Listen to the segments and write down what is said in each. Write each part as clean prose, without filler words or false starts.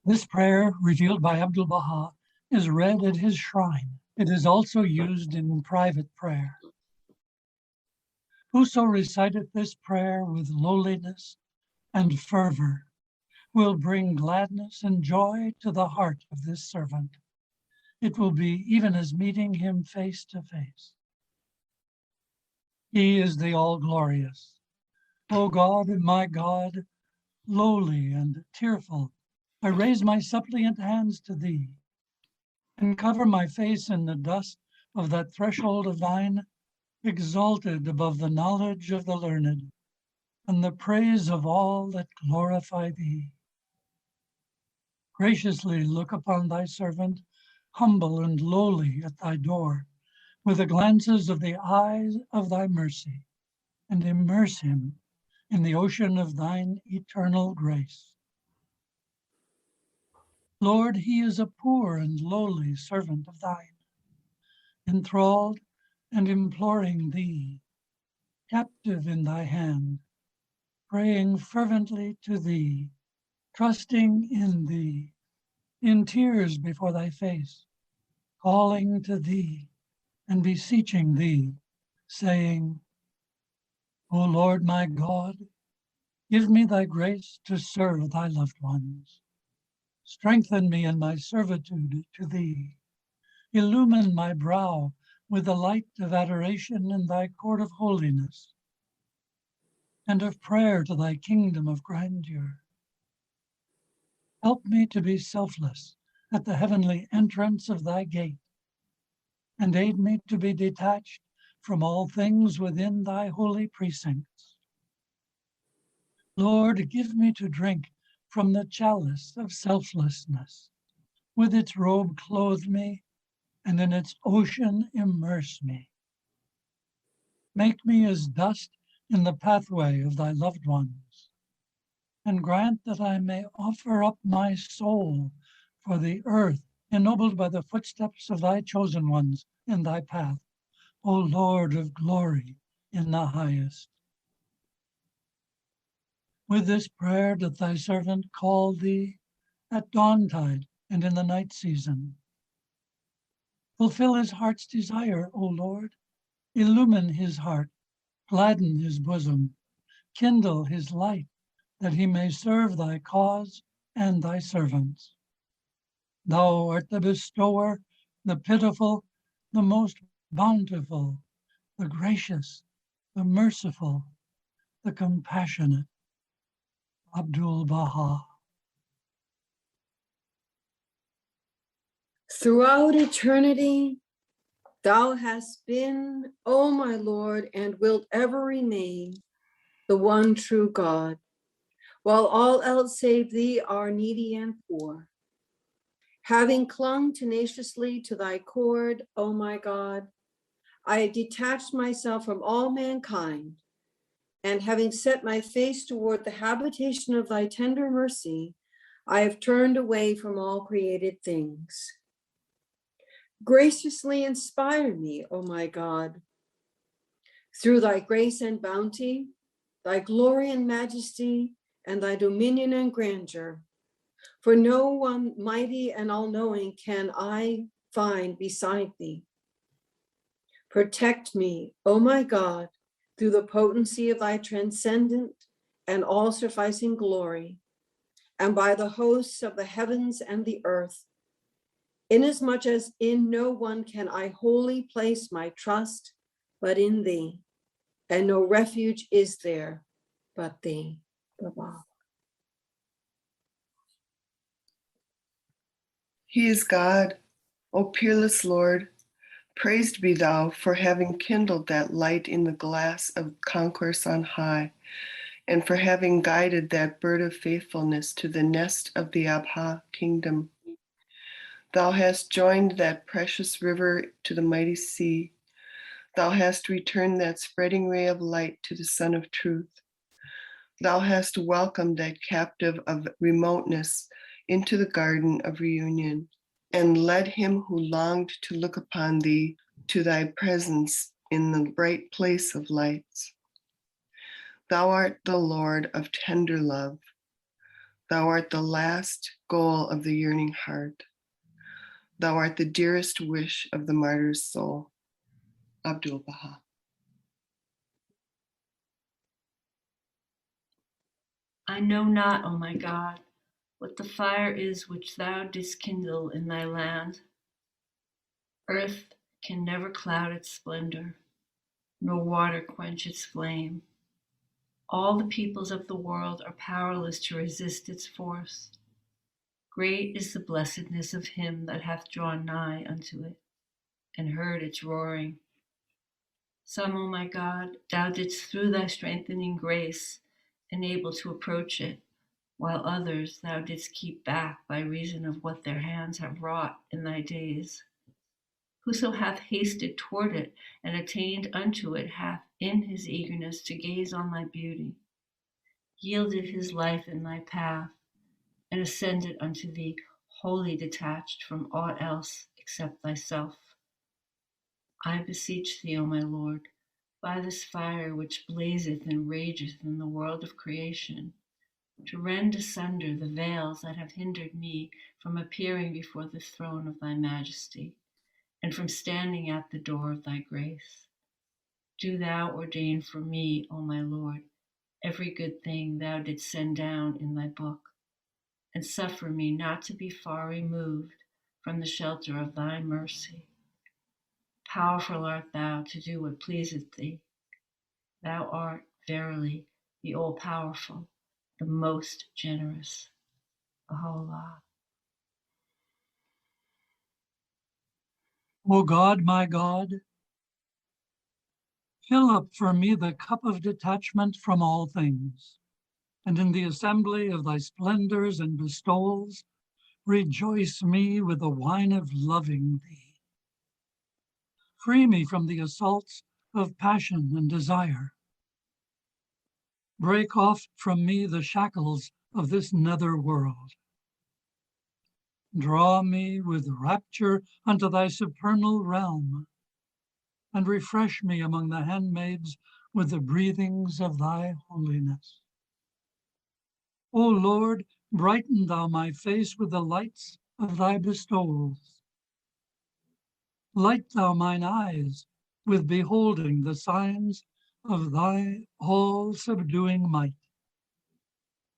This prayer, revealed by Abha, is read at his shrine. It is also used in private prayer. Whoso reciteth this prayer with lowliness and fervor will bring gladness and joy to the heart of this servant. It will be even as meeting him face to face. He is the all-glorious. O God, my God, lowly and tearful, I raise my suppliant hands to thee and cover my face in the dust of that threshold of thine, exalted above the knowledge of the learned and the praise of all that glorify thee. Graciously look upon thy servant, humble and lowly at thy door, with the glances of the eyes of thy mercy, and immerse him in the ocean of thine eternal grace. Lord, he is a poor and lowly servant of thine, enthralled and imploring thee, captive in thy hand, praying fervently to thee, trusting in thee, in tears before thy face, calling to thee and beseeching thee, saying, O Lord my God, give me thy grace to serve thy loved ones. Strengthen me in my servitude to thee. Illumine my brow with the light of adoration in thy court of holiness and of prayer to thy kingdom of grandeur. Help me to be selfless at the heavenly entrance of thy gate, and aid me to be detached from all things within thy holy precincts. Lord, give me to drink from the chalice of selflessness. With its robe clothe me, and in its ocean immerse me. Make me as dust in the pathway of thy loved ones, and grant that I may offer up my soul for the earth, ennobled by the footsteps of thy chosen ones in thy path, O Lord of glory in the highest. With this prayer doth thy servant call thee at dawntide and in the night season. Fulfill his heart's desire, O Lord. Illumine his heart, gladden his bosom, kindle his light, that he may serve thy cause and thy servants. Thou art the bestower, the pitiful, the most bountiful, the gracious, the merciful, the compassionate. Abdu'l-Baha. Throughout eternity, thou hast been, O my Lord, and wilt ever remain, the one true God, while all else save thee are needy and poor. Having clung tenaciously to thy cord, O my God, I detached myself from all mankind, and having set my face toward the habitation of thy tender mercy, I have turned away from all created things. Graciously inspire me, O my God, through thy grace and bounty, thy glory and majesty, and thy dominion and grandeur. For no one mighty and all-knowing can I find beside thee. Protect me, O my God, through the potency of thy transcendent and all-sufficing glory, and by the hosts of the heavens and the earth, inasmuch as in no one can I wholly place my trust but in thee, and no refuge is there but thee. Abha. He is God, O peerless Lord. Praised be thou for having kindled that light in the glass of Concourse on high, and for having guided that bird of faithfulness to the nest of the Abha kingdom. Thou hast joined that precious river to the mighty sea. Thou hast returned that spreading ray of light to the Sun of Truth. Thou hast welcomed that captive of remoteness into the garden of reunion, and led him who longed to look upon thee to thy presence in the bright place of lights. Thou art the Lord of tender love. Thou art the last goal of the yearning heart. Thou art the dearest wish of the martyr's soul. Abha. I know not, O my God, what the fire is which thou didst kindle in thy land. Earth can never cloud its splendor, nor water quench its flame. All the peoples of the world are powerless to resist its force. Great is the blessedness of him that hath drawn nigh unto it, and heard its roaring. Some, O my God, thou didst through thy strengthening grace enable to approach it, while others thou didst keep back by reason of what their hands have wrought in thy days. Whoso hath hasted toward it and attained unto it hath, in his eagerness to gaze on thy beauty, yielded his life in thy path, and ascended unto thee wholly detached from aught else except thyself. I beseech thee, O my Lord, by this fire which blazeth and rageth in the world of creation, to rend asunder the veils that have hindered me from appearing before the throne of thy majesty, and from standing at the door of thy grace. Do thou ordain for me, O my Lord, every good thing thou didst send down in thy book, and suffer me not to be far removed from the shelter of thy mercy. Powerful art thou to do what pleaseth thee. Thou art, verily, the all-powerful, the most generous. Aholah. O God, my God, fill up for me the cup of detachment from all things, and in the assembly of thy splendors and bestowals, rejoice me with the wine of loving thee. Free me from the assaults of passion and desire. Break off from me the shackles of this nether world. Draw me with rapture unto thy supernal realm, and refresh me among the handmaids with the breathings of thy holiness. O Lord, brighten thou my face with the lights of thy bestowals. Light thou mine eyes with beholding the signs of thy all-subduing might.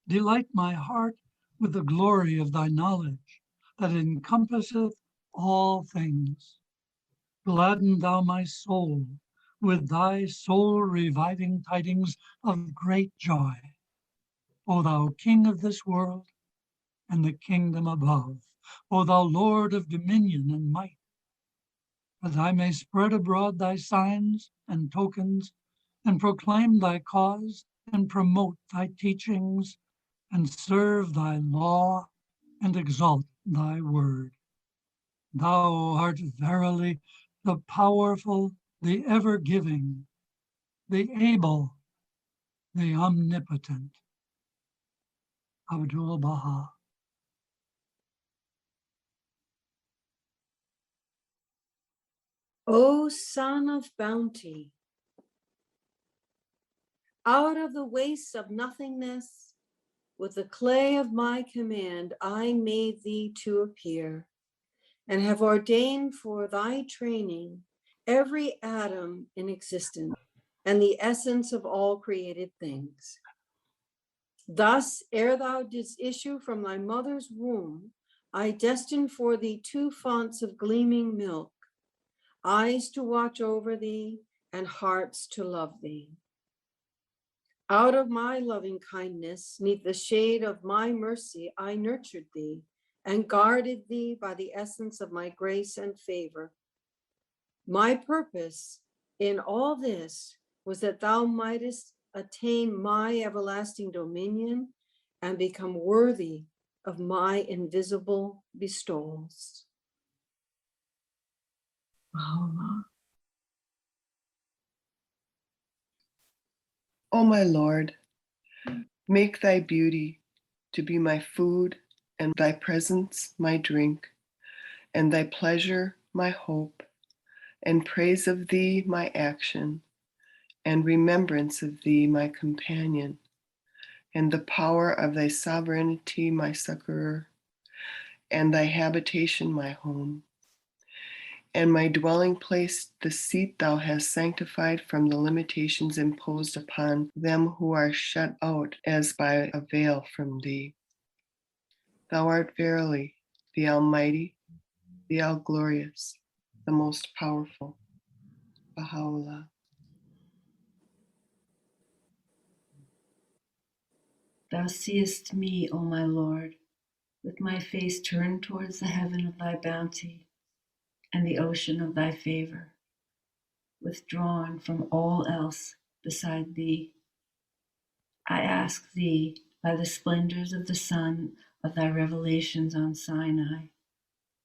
Delight my heart with the glory of thy knowledge that encompasseth all things. Gladden thou my soul with thy soul-reviving tidings of great joy, O thou King of this world and the kingdom above, O thou Lord of dominion and might, that I may spread abroad thy signs and tokens, and proclaim thy cause, and promote thy teachings, and serve thy law, and exalt thy word. Thou art verily the powerful, the ever-giving, the able, the omnipotent. Abdul-Baha. O Son of Bounty, out of the wastes of nothingness, with the clay of my command, I made thee to appear, and have ordained for thy training every atom in existence and the essence of all created things. Thus, ere thou didst issue from thy mother's womb, I destined for thee 2 fonts of gleaming milk, eyes to watch over thee, and hearts to love thee. Out of my loving kindness, neath the shade of my mercy, I nurtured thee and guarded thee by the essence of my grace and favor. My purpose in all this was that thou mightest attain my everlasting dominion and become worthy of my invisible bestowals. Aholah. O my Lord, make thy beauty to be my food, and thy presence my drink, and thy pleasure my hope, and praise of thee my action, and remembrance of thee my companion, and the power of thy sovereignty my succorer, and thy habitation my home, and my dwelling place the seat thou hast sanctified from the limitations imposed upon them who are shut out as by a veil from thee. Thou art verily the Almighty, the All-Glorious, the Most Powerful. Baha'u'llah. Thou seest me, O my Lord, with my face turned towards the heaven of thy bounty and the ocean of thy favor, withdrawn from all else beside thee. I ask thee by the splendors of the sun of thy revelations on Sinai,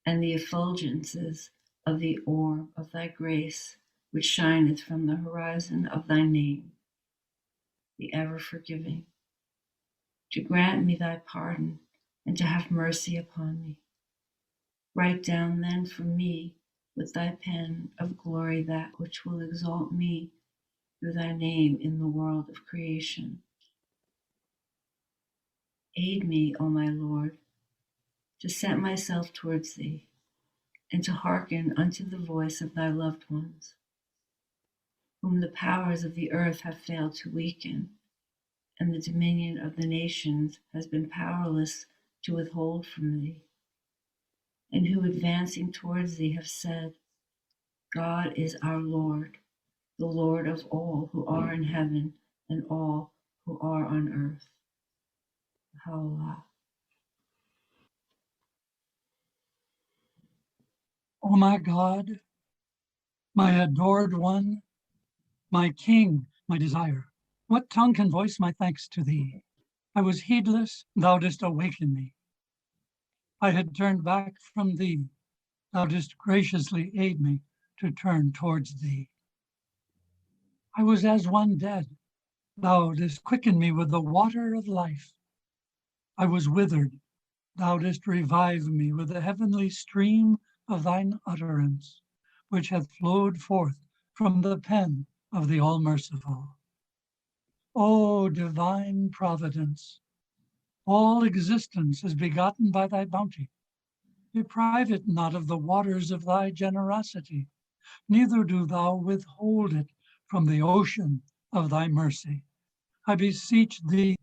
and the effulgences of the orb of thy grace, which shineth from the horizon of thy name, the ever forgiving, to grant me thy pardon and to have mercy upon me. Write down then for me with thy pen of glory that which will exalt me through thy name in the world of creation. Aid me, O my Lord, to set myself towards thee, and to hearken unto the voice of thy loved ones, whom the powers of the earth have failed to weaken, and the dominion of the nations has been powerless to withhold from thee, and who advancing towards thee have said, God is our Lord, the Lord of all who are in heaven and all who are on earth. Baha'u'llah. O my God, my adored one, my King, my desire, what tongue can voice my thanks to thee? I was heedless, thou didst awaken me. I had turned back from thee, thou didst graciously aid me to turn towards thee. I was as one dead, thou didst quicken me with the water of life. I was withered, thou didst revive me with the heavenly stream of thine utterance, which hath flowed forth from the pen of the All-Merciful. O divine providence, all existence is begotten by thy bounty. Deprive it not of the waters of thy generosity, neither do thou withhold it from the ocean of thy mercy. I beseech thee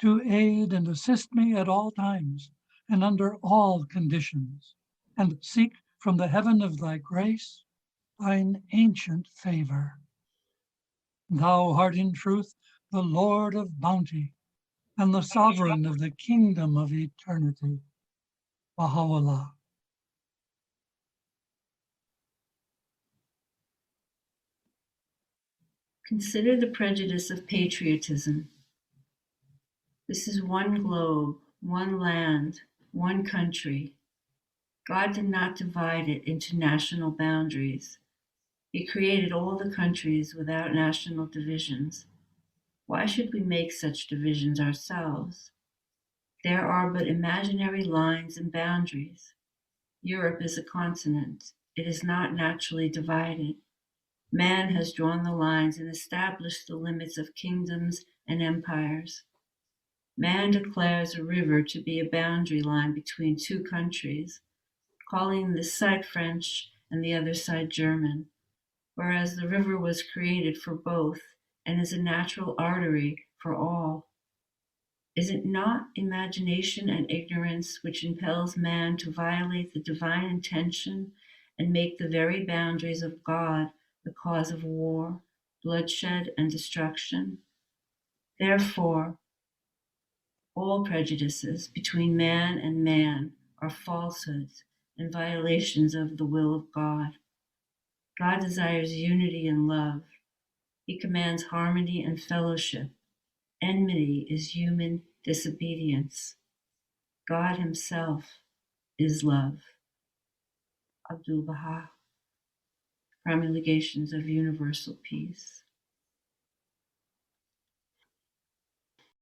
to aid and assist me at all times and under all conditions, and seek from the heaven of thy grace thine ancient favor. Thou art in truth the Lord of bounty and the sovereign of the kingdom of eternity. Baha'u'llah. Consider the prejudice of patriotism. This is one globe, one land, one country. God did not divide it into national boundaries. He created all the countries without national divisions. Why should we make such divisions ourselves? There are but imaginary lines and boundaries. Europe is a continent. It is not naturally divided. Man has drawn the lines and established the limits of kingdoms and empires. Man declares a river to be a boundary line between two countries, calling this side French and the other side German, whereas the river was created for both and is a natural artery for all. Is it not imagination and ignorance which impels man to violate the divine intention and make the very boundaries of God the cause of war, bloodshed, and destruction? Therefore, all prejudices between man and man are falsehoods and violations of the will of God. God desires unity and love. He commands harmony and fellowship. Enmity is human disobedience. God himself is love. Abdul Baha, Promulgations of Universal Peace.